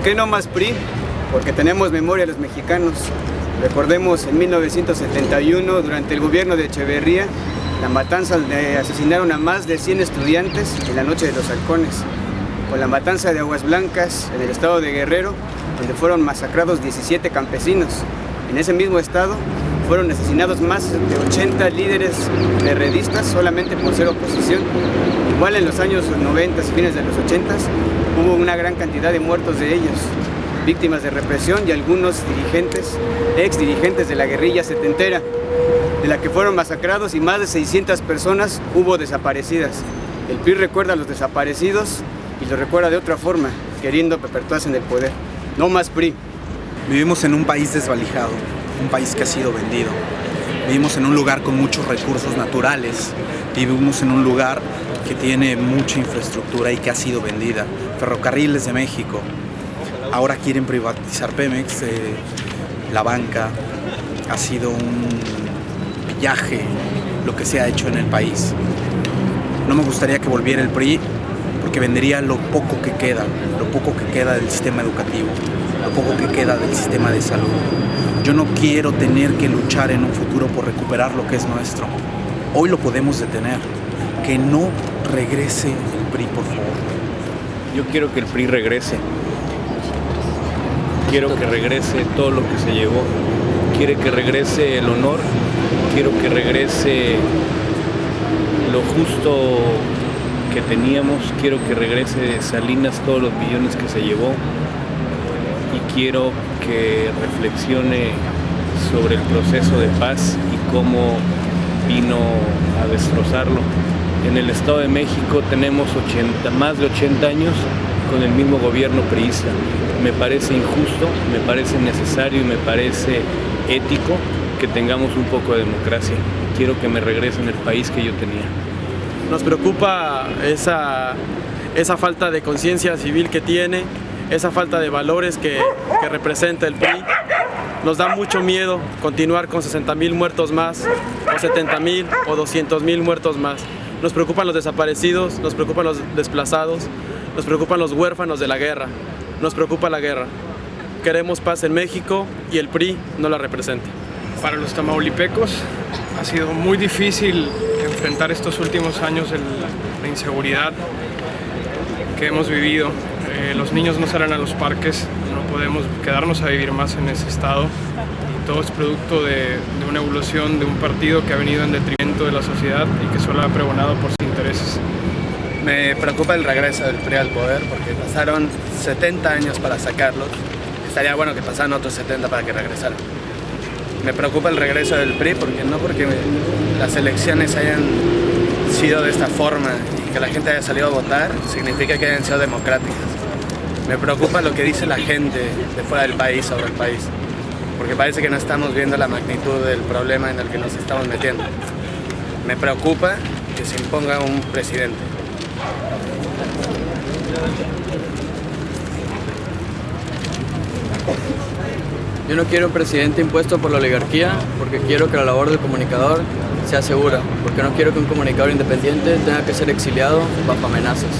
qué no más PRI? Porque tenemos memoria los mexicanos. Recordemos en 1971, durante el gobierno de Echeverría, la matanza donde asesinaron a más de 100 estudiantes en la Noche de los Halcones. O la matanza de Aguas Blancas en el estado de Guerrero, donde fueron masacrados 17 campesinos. En ese mismo estado fueron asesinados más de 80 líderes guerreristas solamente por ser oposición. Igual en los años 90 y fines de los 80 hubo una gran cantidad de muertos de ellos, víctimas de represión, y algunos dirigentes, ex dirigentes de la guerrilla setentera, de la que fueron masacrados, y más de 600 personas hubo desaparecidas. El PRI recuerda a los desaparecidos y los recuerda de otra forma, queriendo perpetuarse en el poder. No más PRI. Vivimos en un país desvalijado, un país que ha sido vendido. Vivimos en un lugar con muchos recursos naturales, vivimos en un lugar que tiene mucha infraestructura y que ha sido vendida. Ferrocarriles de México, ahora quieren privatizar Pemex, la banca, ha sido un pillaje lo que se ha hecho en el país. No me gustaría que volviera el PRI porque vendería lo poco que queda del sistema educativo, lo poco que queda del sistema de salud. Yo no quiero tener que luchar en un futuro por recuperar lo que es nuestro. Hoy lo podemos detener. Que no regrese el PRI, por favor. Yo quiero que el PRI regrese. Quiero que regrese todo lo que se llevó. Quiero que regrese el honor. Quiero que regrese lo justo que teníamos. Quiero que regrese Salinas todos los billones que se llevó. Y quiero que reflexione sobre el proceso de paz y cómo vino a destrozarlo. En el Estado de México tenemos más de 80 años con el mismo gobierno priista. Me parece injusto, me parece necesario y me parece ético que tengamos un poco de democracia. Quiero que me regresen el país que yo tenía. Nos preocupa esa falta de conciencia civil que tiene, esa falta de valores que representa el PRI. Nos da mucho miedo continuar con 60,000 muertos más, o 70,000 o 200,000 muertos más. Nos preocupan los desaparecidos, nos preocupan los desplazados, nos preocupan los huérfanos de la guerra, nos preocupa la guerra. Queremos paz en México y el PRI no la representa. Para los tamaulipecos ha sido muy difícil enfrentar estos últimos años la inseguridad que hemos vivido. Los niños no salen a los parques, no podemos quedarnos a vivir más en ese estado. Y todo es producto de una evolución de un partido que ha venido en detrimento de la sociedad y que solo ha pregonado por sus intereses. Me preocupa el regreso del PRI al poder porque pasaron 70 años para sacarlos. Estaría bueno que pasaran otros 70 para que regresaran. Me preocupa el regreso del PRI porque las elecciones hayan sido de esta forma y que la gente haya salido a votar significa que hayan sido democráticas. Me preocupa lo que dice la gente de fuera del país sobre el país, porque parece que no estamos viendo la magnitud del problema en el que nos estamos metiendo. Me preocupa que se imponga un presidente. Yo no quiero un presidente impuesto por la oligarquía porque quiero que la labor del comunicador sea segura, porque no quiero que un comunicador independiente tenga que ser exiliado bajo amenazas.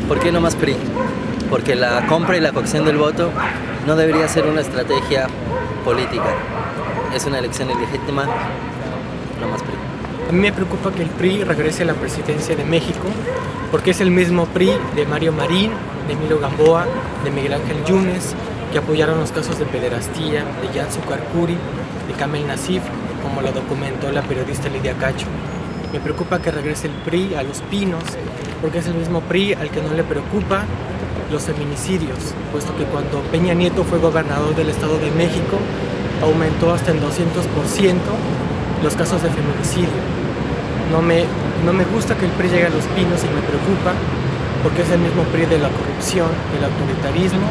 ¿Por qué no más PRI? Porque la compra y la coacción del voto no debería ser una estrategia política. Es una elección ilegítima, no más PRI. A mí me preocupa que el PRI regrese a la presidencia de México porque es el mismo PRI de Mario Marín, de Emilio Gamboa, de Miguel Ángel Yunes, que apoyaron los casos de pederastía, de Jansu Carcuri, de Kamel Nasif, como lo documentó la periodista Lidia Cacho. Me preocupa que regrese el PRI a Los Pinos, porque es el mismo PRI al que no le preocupa los feminicidios, puesto que cuando Peña Nieto fue gobernador del Estado de México, aumentó hasta en 200% los casos de feminicidio. No me gusta que el PRI llegue a Los Pinos y me preocupa porque es el mismo PRI de la corrupción, del autoritarismo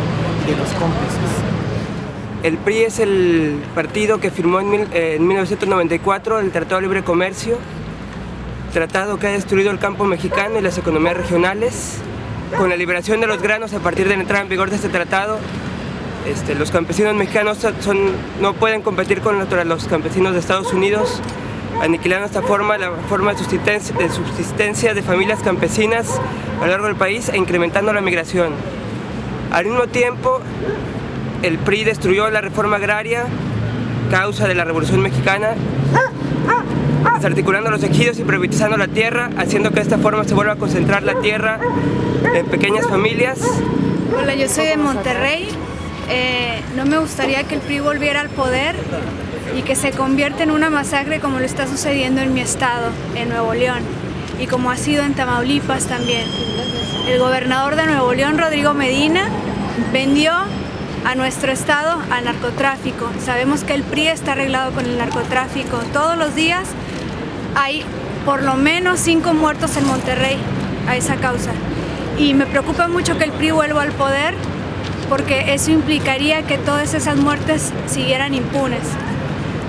y de los cómplices. El PRI es el partido que firmó en 1994 el Tratado de Libre Comercio, tratado que ha destruido el campo mexicano y las economías regionales. Con la liberación de los granos a partir de la entrada en vigor de este tratado, los campesinos mexicanos no pueden competir con los campesinos de Estados Unidos, aniquilando esta forma la forma de subsistencia de familias campesinas a lo largo del país e incrementando la migración. Al mismo tiempo, el PRI destruyó la reforma agraria, causa de la Revolución Mexicana, desarticulando los ejidos y privatizando la tierra, haciendo que de esta forma se vuelva a concentrar la tierra en pequeñas familias. Hola, yo soy de Monterrey. No me gustaría que el PRI volviera al poder y que se convierta en una masacre como lo está sucediendo en mi estado, en Nuevo León, y como ha sido en Tamaulipas también. El gobernador de Nuevo León, Rodrigo Medina, vendió a nuestro estado al narcotráfico. Sabemos que el PRI está arreglado con el narcotráfico. Todos los días hay por lo menos 5 muertos en Monterrey a esa causa. Y me preocupa mucho que el PRI vuelva al poder, porque eso implicaría que todas esas muertes siguieran impunes.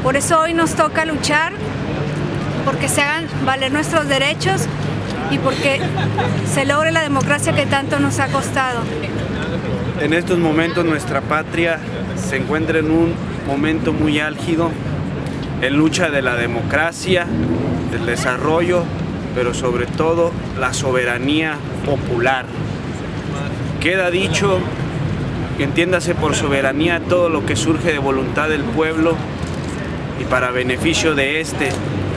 Por eso hoy nos toca luchar porque se hagan valer nuestros derechos y porque se logre la democracia que tanto nos ha costado. En estos momentos nuestra patria se encuentra en un momento muy álgido, en lucha de la democracia, del desarrollo, pero sobre todo la soberanía popular. Queda dicho, entiéndase por soberanía todo lo que surge de voluntad del pueblo y para beneficio de este,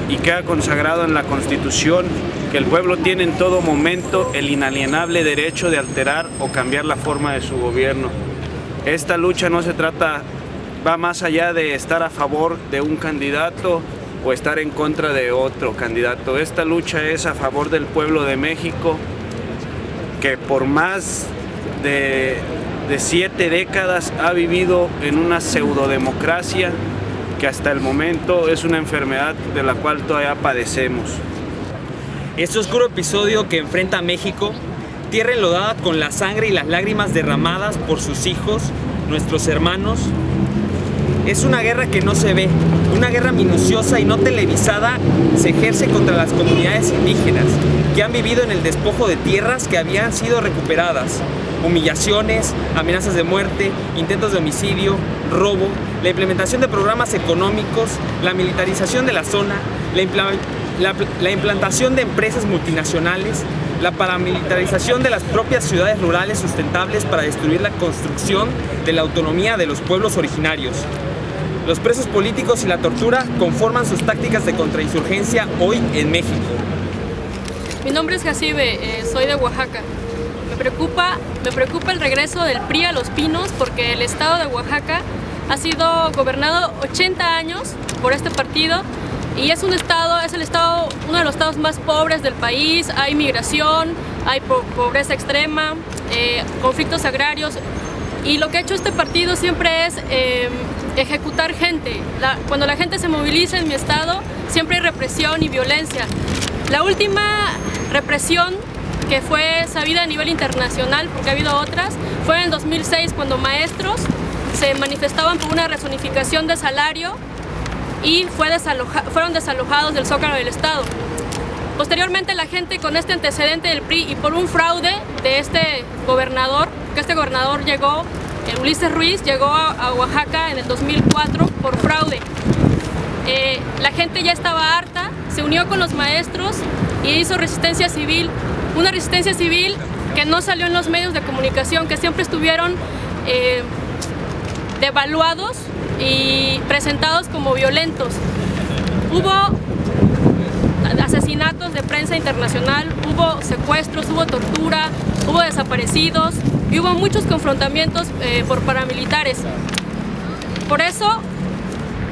y queda consagrado en la Constitución que el pueblo tiene en todo momento el inalienable derecho de alterar o cambiar la forma de su gobierno. Esta lucha no se trata, va más allá de estar a favor de un candidato o estar en contra de otro candidato. Esta lucha es a favor del pueblo de México, que por más de 7 décadas ha vivido en una pseudodemocracia que hasta el momento es una enfermedad de la cual todavía padecemos. Este oscuro episodio que enfrenta a México, tierra enlodada con la sangre y las lágrimas derramadas por sus hijos, nuestros hermanos, es una guerra que no se ve, una guerra minuciosa y no televisada se ejerce contra las comunidades indígenas que han vivido en el despojo de tierras que habían sido recuperadas. Humillaciones, amenazas de muerte, intentos de homicidio, robo, la implementación de programas económicos, la militarización de la zona, la implantación de empresas multinacionales, la paramilitarización de las propias ciudades rurales sustentables para destruir la construcción de la autonomía de los pueblos originarios. Los presos políticos y la tortura conforman sus tácticas de contrainsurgencia hoy en México. Mi nombre es Jacibe, soy de Oaxaca. Me preocupa el regreso del PRI a Los Pinos porque el estado de Oaxaca ha sido gobernado 80 años por este partido y es uno de los estados más pobres del país. Hay migración, hay pobreza extrema, conflictos agrarios, y lo que ha hecho este partido siempre es ejecutar gente. Cuando la gente se moviliza en mi estado, siempre hay represión y violencia. La última represión que fue sabida a nivel internacional, porque ha habido otras, fue en el 2006 cuando maestros se manifestaban por una rezonificación de salario y fueron desalojados del Zócalo del Estado. Posteriormente la gente, con este antecedente del PRI y por un fraude de este gobernador, llegó, Ulises Ruiz llegó a Oaxaca en el 2004 por fraude. La gente ya estaba harta, se unió con los maestros y hizo resistencia civil. Una resistencia civil que no salió en los medios de comunicación, que siempre estuvieron devaluados y presentados como violentos. Hubo asesinatos de prensa internacional, hubo secuestros, hubo tortura, hubo desaparecidos y hubo muchos confrontamientos por paramilitares. Por eso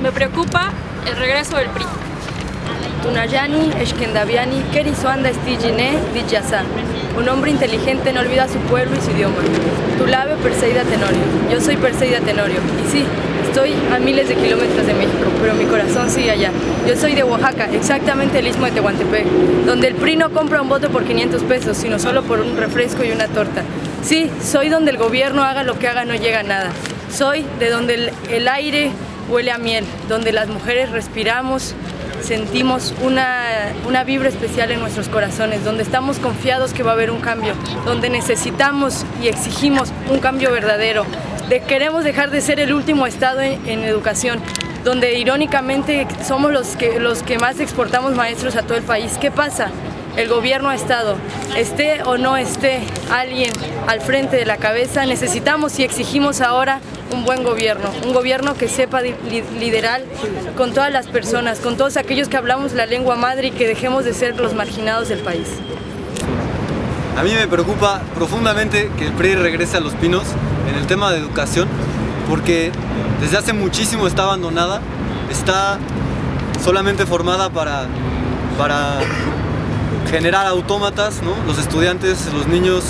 me preocupa el regreso del PRI. Tunayani, Eshkendaviani, Kerizuanda Stijine, Dijasa. Un hombre inteligente no olvida su pueblo y su idioma. Tulave Perseida Tenorio. Yo soy Perseida Tenorio. Y sí, estoy a miles de kilómetros de México, pero mi corazón sigue allá. Yo soy de Oaxaca, exactamente el istmo de Tehuantepec, donde el PRI no compra un voto por 500 pesos, sino solo por un refresco y una torta. Sí, soy donde el gobierno haga lo que haga, no llega a nada. Soy de donde el aire huele a miel, donde las mujeres respiramos, sentimos una vibra especial en nuestros corazones, donde estamos confiados que va a haber un cambio, donde necesitamos y exigimos un cambio verdadero, queremos dejar de ser el último estado en educación, donde irónicamente somos los que más exportamos maestros a todo el país. ¿Qué pasa? el gobierno ha estado, esté o no esté alguien al frente de la cabeza, necesitamos y exigimos ahora un buen gobierno, un gobierno que sepa liderar con todas las personas, con todos aquellos que hablamos la lengua madre y que dejemos de ser los marginados del país. A mí me preocupa profundamente que el PRI regrese a Los Pinos en el tema de educación, porque desde hace muchísimo está abandonada, está solamente formada para generar autómatas, ¿no? Los estudiantes, los niños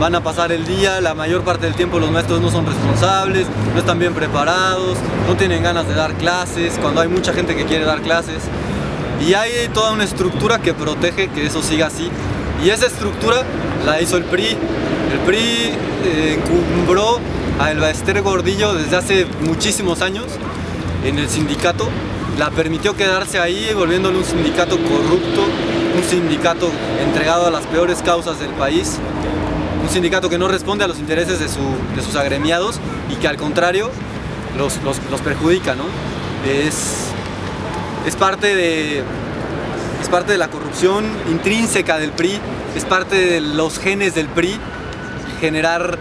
van a pasar el día, la mayor parte del tiempo los maestros no son responsables, no están bien preparados, no tienen ganas de dar clases, cuando hay mucha gente que quiere dar clases. Y hay toda una estructura que protege que eso siga así. Y esa estructura la hizo el PRI. El PRI encumbró a Elba Ester Gordillo desde hace muchísimos años en el sindicato, la permitió quedarse ahí volviéndole un sindicato corrupto, un sindicato entregado a las peores causas del país, un sindicato que no responde a los intereses de sus agremiados y que al contrario los perjudica, ¿no? Es parte de la corrupción intrínseca del PRI, es parte de los genes del PRI generar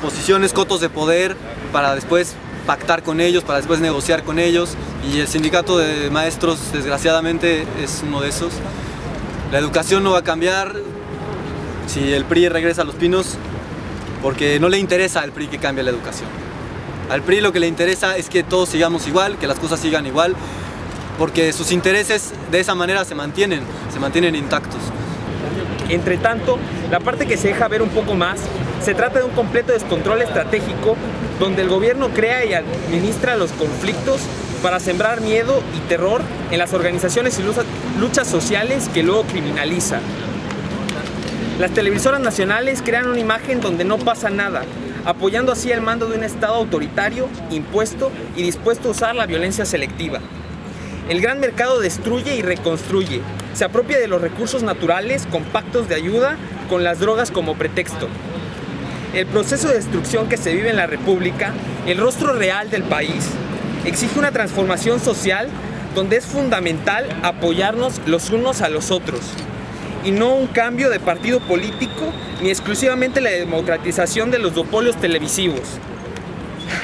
posiciones, cotos de poder para después pactar con ellos, para después negociar con ellos, y el sindicato de maestros desgraciadamente es uno de esos. La educación no va a cambiar si el PRI regresa a Los Pinos, porque no le interesa al PRI que cambie la educación. Al PRI lo que le interesa es que todos sigamos igual, que las cosas sigan igual, porque sus intereses de esa manera se mantienen intactos. Entre tanto, la parte que se deja ver un poco más, se trata de un completo descontrol estratégico donde el gobierno crea y administra los conflictos para sembrar miedo y terror en las organizaciones y luchas sociales que luego criminaliza. Las televisoras nacionales crean una imagen donde no pasa nada, apoyando así el mando de un Estado autoritario, impuesto y dispuesto a usar la violencia selectiva. El gran mercado destruye y reconstruye, se apropia de los recursos naturales con pactos de ayuda con las drogas como pretexto. El proceso de destrucción que se vive en la República, el rostro real del país, exige una transformación social donde es fundamental apoyarnos los unos a los otros y no un cambio de partido político ni exclusivamente la democratización de los duopolios televisivos.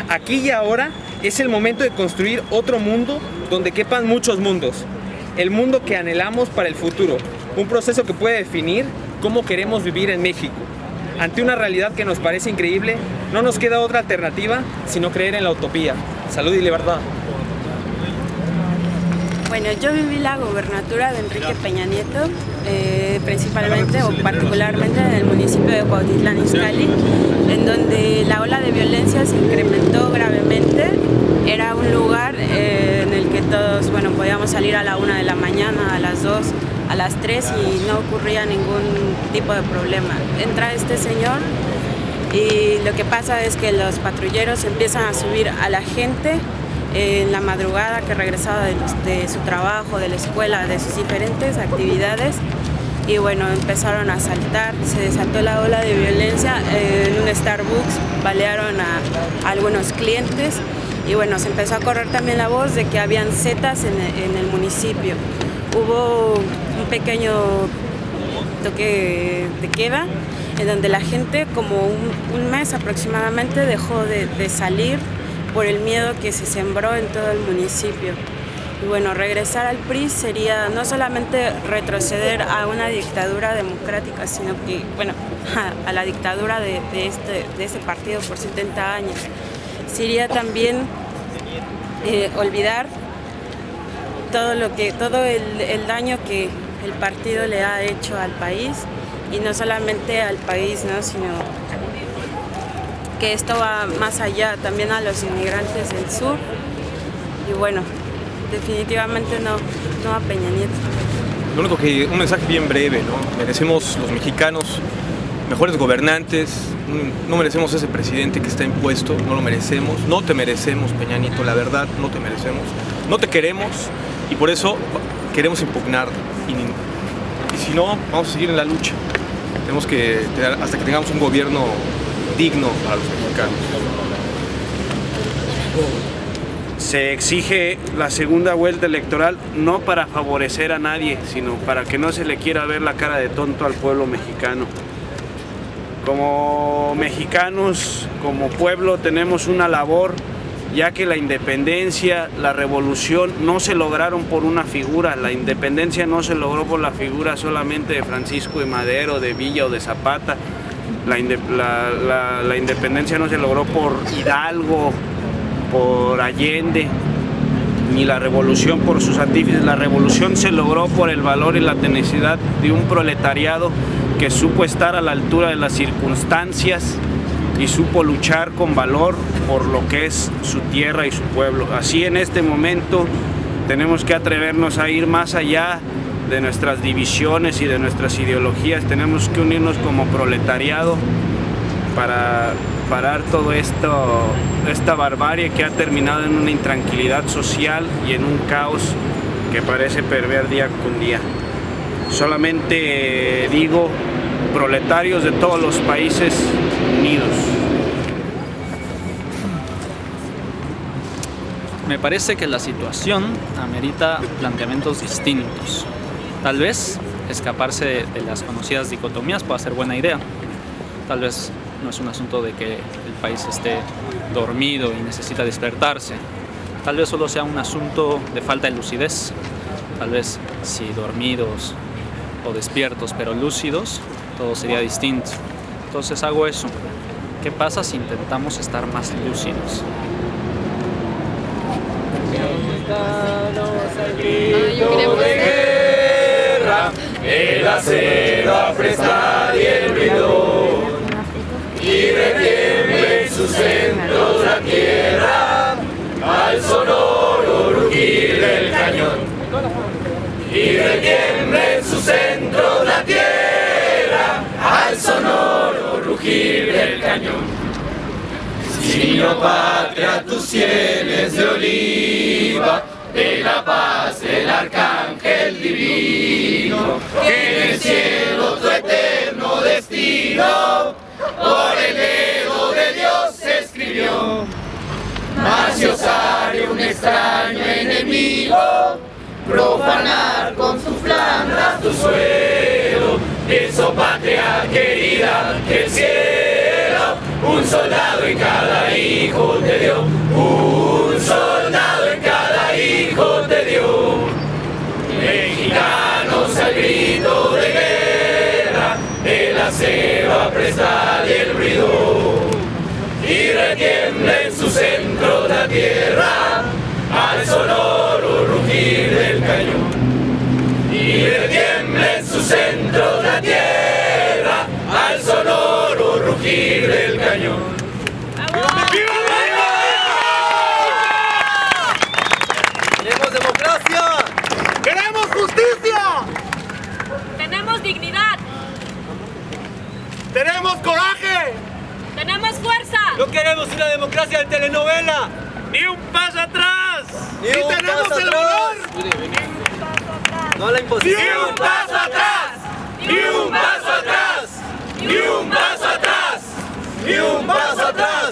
Aquí y ahora es el momento de construir otro mundo donde quepan muchos mundos, el mundo que anhelamos para el futuro, un proceso que puede definir cómo queremos vivir en México. Ante una realidad que nos parece increíble, no nos queda otra alternativa sino creer en la utopía. Salud y libertad. Bueno, yo viví la gobernatura de Enrique Peña Nieto, principalmente o particularmente en el municipio de Cuautitlán Izcalli, en donde la ola de violencia se incrementó gravemente. Era un lugar en el que todos, podíamos salir a la 1 de la mañana, a las 2, a las 3 y no ocurría ningún tipo de problema. Entra este señor y lo que pasa es que los patrulleros empiezan a subir a la gente en la madrugada que regresaba de su trabajo, de la escuela, de sus diferentes actividades y empezaron a asaltar, se desató la ola de violencia en un Starbucks, balearon a algunos clientes y se empezó a correr también la voz de que habían zetas en el municipio. Hubo un pequeño toque de queda en donde la gente como un mes aproximadamente dejó de salir por el miedo que se sembró en todo el municipio. Y regresar al PRI sería no solamente retroceder a una dictadura democrática, sino que, a la dictadura de este partido por 70 años. Sería también olvidar todo el daño que el partido le ha hecho al país, y no solamente al país, sino que esto va más allá, también a los inmigrantes del sur, y definitivamente no a Peña Nieto. Lo único que, un mensaje bien breve, ¿no? Merecemos los mexicanos mejores gobernantes, no merecemos ese presidente que está impuesto, no lo merecemos, no te merecemos, Peña Nieto, la verdad, no te merecemos, no te queremos y por eso queremos impugnar y si no, vamos a seguir en la lucha. Tenemos que, hasta que tengamos un gobierno digno para los mexicanos. Se exige la segunda vuelta electoral no para favorecer a nadie, sino para que no se le quiera ver la cara de tonto al pueblo mexicano. Como mexicanos, como pueblo, tenemos una labor, ya que la independencia, la revolución no se lograron por una figura. La independencia no se logró por la figura solamente de Francisco de Madero, de Villa o de Zapata. La independencia no se logró por Hidalgo, por Allende, ni la revolución por sus artífices. La revolución se logró por el valor y la tenacidad de un proletariado que supo estar a la altura de las circunstancias y supo luchar con valor por lo que es su tierra y su pueblo. Así en este momento tenemos que atrevernos a ir más allá de nuestras divisiones y de nuestras ideologías. Tenemos que unirnos como proletariado para parar todo esto, esta barbarie que ha terminado en una intranquilidad social y en un caos que parece perder día con día. Solamente digo, proletarios de todos los países unidos. Me parece que la situación amerita planteamientos distintos. Tal vez escaparse de las conocidas dicotomías pueda ser buena idea. Tal vez no es un asunto de que el país esté dormido y necesita despertarse. Tal vez solo sea un asunto de falta de lucidez. Tal vez si dormidos o despiertos pero lúcidos, todo sería distinto. Entonces hago eso. ¿Qué pasa si intentamos estar más lúcidos? El acero aprestar y el ruido, y retiemble en sus centros la tierra, al sonoro rugir del cañón. Y retiemble en sus centros la tierra, al sonoro rugir del cañón. Signo patria, tus sienes de oliva, de la paz del arcángel divino, que en el cielo tu eterno destino por el dedo de Dios se escribió. Mas si osare un extraño enemigo profanar con sus flandas tu suelo, eso patria querida que el cielo un soldado en cada hijo te dio, un soldado en cada hijo te dio. Mexicanos al grito de guerra, el acero aprestar y el ruido, y retiemble en su centro la tierra, al sonoro rugir del cañón. Y retiemble en su centro la tierra, al sonoro rugir del cañón. ¡Viva México! ¡Queremos democracia! ¡Queremos justicia! Tenemos dignidad. ¡Tenemos coraje! Tenemos fuerza. No queremos una democracia de telenovela. ¡Ni un paso atrás! ¡Ni un tenemos paso el atrás! valor! No a la imposición. ¡Ni un paso atrás! ¡Ni un paso atrás! ¡Ni un paso atrás! ¡Ni un paso atrás!